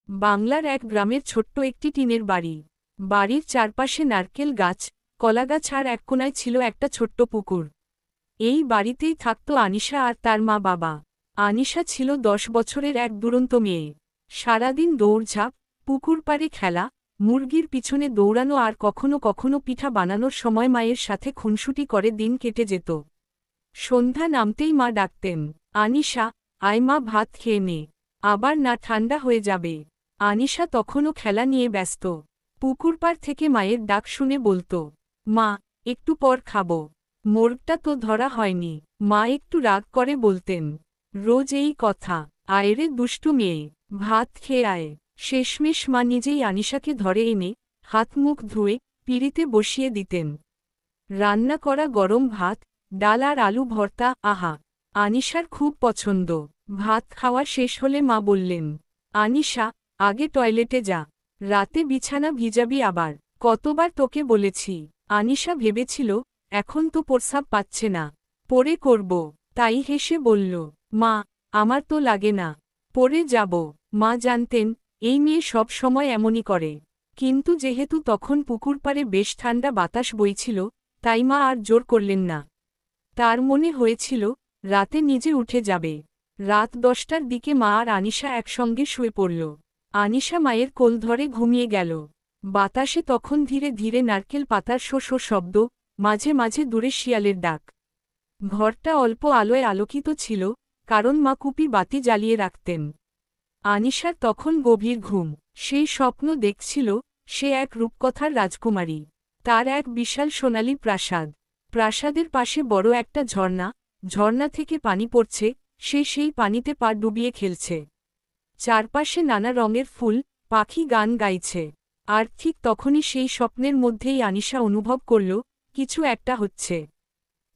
বাংলার এক গ্রামের ছোট্ট একটি টিনের বাড়ি। বাড়ির চারপাশে নারকেল গাছ, কলাগাছ আর এক কোনায় ছিল একটা ছোট্ট পুকুর। এই বাড়িতেই থাকত আনিশা আর তার মা বাবা। আনিশা ছিল 10 বছরের এক দুরন্ত মেয়ে। সারাদিন দৌড়ঝাঁপ, পুকুর পাড়ে খেলা, মুরগির পিছনে দৌড়ানো আর কখনো কখনো পিঠা বানানোর সময় মায়ের সাথে খুনসুটি করে দিন কেটে যেত। সন্ধ্যা নামতেই মা ডাকতেন, আনিশা, আয় মা, ভাত খেয়ে নে, আবার না ঠান্ডা হয়ে যাবে। আনিশা তখনও খেলা নিয়ে ব্যস্ত। পুকুরপাড় থেকে মায়ের ডাক শুনে বলতো, মা, একটু পর খাবো, মোরগটা তো ধরা হয়নি। মা একটু রাগ করে বলতেন, রোজ এই কথা, আয়রে দুষ্টু মেয়ে, ভাত খেয়ে আয়। শেষমেশ মা নিজেই আনিশাকে ধরে এনে হাত মুখ ধুয়ে পিঁড়িতে বসিয়ে দিতেন। রান্না করা গরম ভাত, ডাল আর আলু ভর্তা, আহা, আনিশার খুব পছন্দ। ভাত খাওয়া শেষ হলে মা বললেন, আনিশা, আগে টয়লেটে যা, রাতে বিছানা ভিজাবি আবার, কতবার তোকে বলেছি। আনিশা ভেবেছিল, এখন তো প্রস্রাব পাচ্ছে না, পরে করব। তাই হেসে বলল, মা, আমার তো লাগে না, পরে যাব। মা জানতেন, এই মেয়ে সব সময় এমনই করে। কিন্তু যেহেতু তখন পুকুর পাড়ে বেশ ঠান্ডা বাতাস বইছিল, তাই মা আর জোর করলেন না। তার মনে হয়েছিল, রাতে নিজে উঠে যাবে। রাত 10টার দিকে মা আর আনিশা একসঙ্গে শুয়ে পড়ল। আনিশা মায়ের কোল ধরে ঘুমিয়ে গেল। বাতাসে তখন ধীরে ধীরে নারকেল পাতার শো শো শব্দ, মাঝে মাঝে দূরে শিয়ালের ডাক। ঘরটা অল্প আলোয় আলোকিত ছিল, কারণ মা কুপি বাতি জ্বালিয়ে রাখতেন। আনিশার তখন গভীর ঘুম। সেই স্বপ্ন দেখছিল, সে এক রূপকথার রাজকুমারী। তার এক বিশাল সোনালী প্রাসাদ। প্রাসাদের পাশে বড় একটা ঝর্ণা, ঝর্ণা থেকে পানি পড়ছে, সে সেই পানিতে পা ডুবিয়ে খেলছে। চারপাশে নানা রঙের ফুল, পাখি গান গাইছে। আর ঠিক তখনই সেই স্বপ্নের মধ্যেই আনিশা অনুভব করল, কিছু একটা হচ্ছে।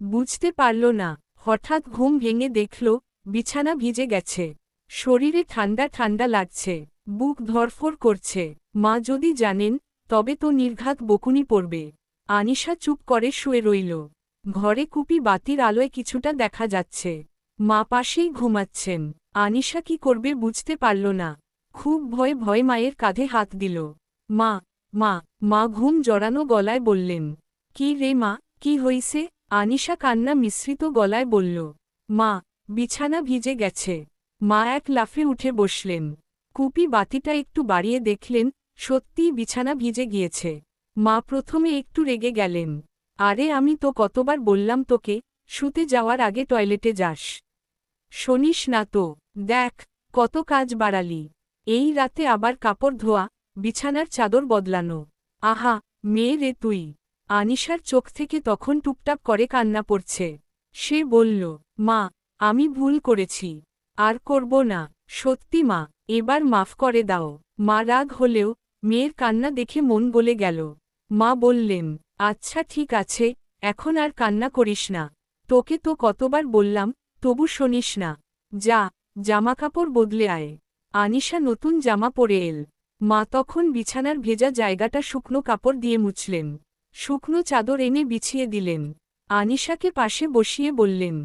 বুঝতে পারল না। হঠাৎ ঘুম ভেঙে দেখল, বিছানা ভিজে গেছে। শরীরে ঠান্ডা ঠান্ডা লাগছে, বুক ধড়ফড় করছে। মা যদি জানেন, তবে তো নির্ঘাত বকুনি পড়বে। আনিশা চুপ করে শুয়ে রইল। ঘরে কুপি বাতির আলোয় কিছুটা দেখা যাচ্ছে। মা পাশেই ঘুমাচ্ছেন। আনিশা কি করবে বুঝতে পারল না। খুব ভয়ে ভয়ে মায়ের কাঁধে হাত দিল। মা, মা, মা ঘুম জড়ানো গলায় বললেন, কি রে মা, কি হইছে? আনিশা কান্না মিশ্রিত গলায় বলল, মা, বিছানা ভিজে গেছে। মা এক লাফে উঠে বসলেন। কুপি বাতিটা একটু বাড়িয়ে দেখলেন, সত্যিই বিছানা ভিজে গিয়েছে। মা প্রথমে একটু রেগে গেলেন। আরে আমি তো কতবার বললাম তোকে, শুতে যাওয়ার আগে টয়লেটে যাস, শোনিস না তো? দেখ, কত কাজ বাড়ালি। এই রাতে আবার কাপড় ধোয়া, বিছানার চাদর বদলানো। আহা, মেয়ে রে তুই। আনিশার চোখ থেকে তখন টুপটাপ করে কান্না পড়ছে। সে বলল, মা, আমি ভুল করেছি, আর করব না। সত্যি মা, এবার মাফ করে দাও। মা রাগ হলেও, মেয়ের কান্না দেখে মন গলে গেল। মা বললেন, আচ্ছা ঠিক আছে, এখন আর কান্না করিস না। তোকে তো কতবার বললাম, তবু শোনিস না। যা, জামাকাপড় বদলে আয়। আনিশা নতুন জামা পরে এল। মা তখন বিছানার ভেজা জায়গাটা শুকনো কাপড় দিয়ে মুছলেন। শুকনো চাদর এনে বিছিয়ে দিলেন। আনিশাকে পাশে বসিয়ে বললেন,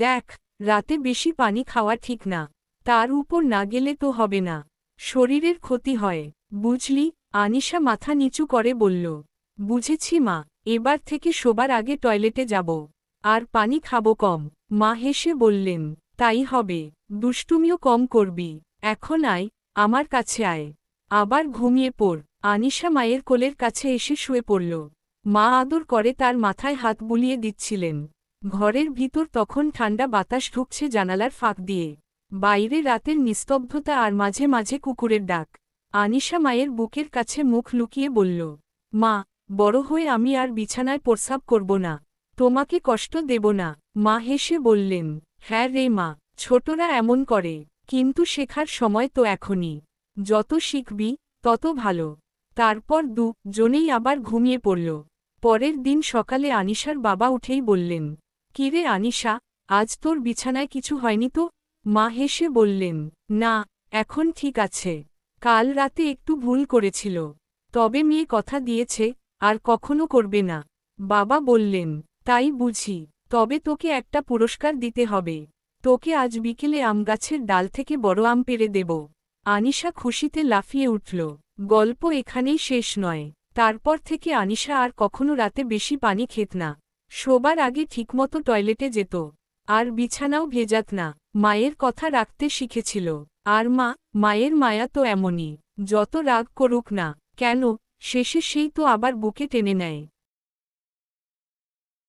দেখ, রাতে বেশি পানি খাওয়া ঠিক না। তার উপর না গেলে তো হবে না, শরীরের ক্ষতি হয়, বুঝলি? আনিশা মাথা নিচু করে বলল, বুঝেছি মা, এবার থেকে শোবার আগে টয়লেটে যাব, আর পানি খাবো কম। মা হেসে বললেন, তাই হবে, দুষ্টুমিও কম করবি। এখন আয়, আমার কাছে আয়, আবার ঘুমিয়ে পড়। আনিশা মায়ের কোলের কাছে এসে শুয়ে পড়ল। মা আদর করে তার মাথায় হাত বুলিয়ে দিচ্ছিলেন। ঘরের ভিতর তখন ঠান্ডা বাতাস ঢুকছে জানালার ফাঁক দিয়ে। বাইরে রাতের নিস্তব্ধতা আর মাঝে মাঝে কুকুরের ডাক। আনিশা মায়ের বুকের কাছে মুখ লুকিয়ে বলল, মা, বড় হয়ে আমি আর বিছানায় প্রস্রাব করব না, তোমাকে কষ্ট দেব না। মা হেসে বললেন, হ্যাঁ রে মা, ছোটরা এমন করে, কিন্তু শেখার সময় তো এখনই। যত শিখবি, তত ভালো। তারপর জনেই আবার ঘুমিয়ে পড়ল। পরের দিন সকালে আনিশার বাবা উঠেই বললেন, কিরে আনিশা, আজ তোর বিছানায় কিছু হয়নি তো? মা হেসে বললেন, না, এখন ঠিক আছে। কাল রাতে একটু ভুল করেছিল, তবে মেয়ে কথা দিয়েছে, আর কখনো করবে না। বাবা বললেন, তাই বুঝি, তবে তোকে একটা পুরস্কার দিতে হবে। তোকে আজ বিকেলে আম গাছের ডাল থেকে বড় আম পেড়ে দেব। আনিশা খুশিতে লাফিয়ে উঠল। গল্প এখানেই শেষ নয়। তারপর থেকে আনিশা আর কখনো রাতে বেশি পানি খেত না। শোবার আগে ঠিকমতো টয়লেটে যেত। আর বিছানাও ভেজাত না। মায়ের কথা রাখতে শিখেছিল। আর মায়ের মায়া তো এমনই। যত রাগ করুক না কেন, শেষে সেই তো আবার বুকে টেনে নেয়।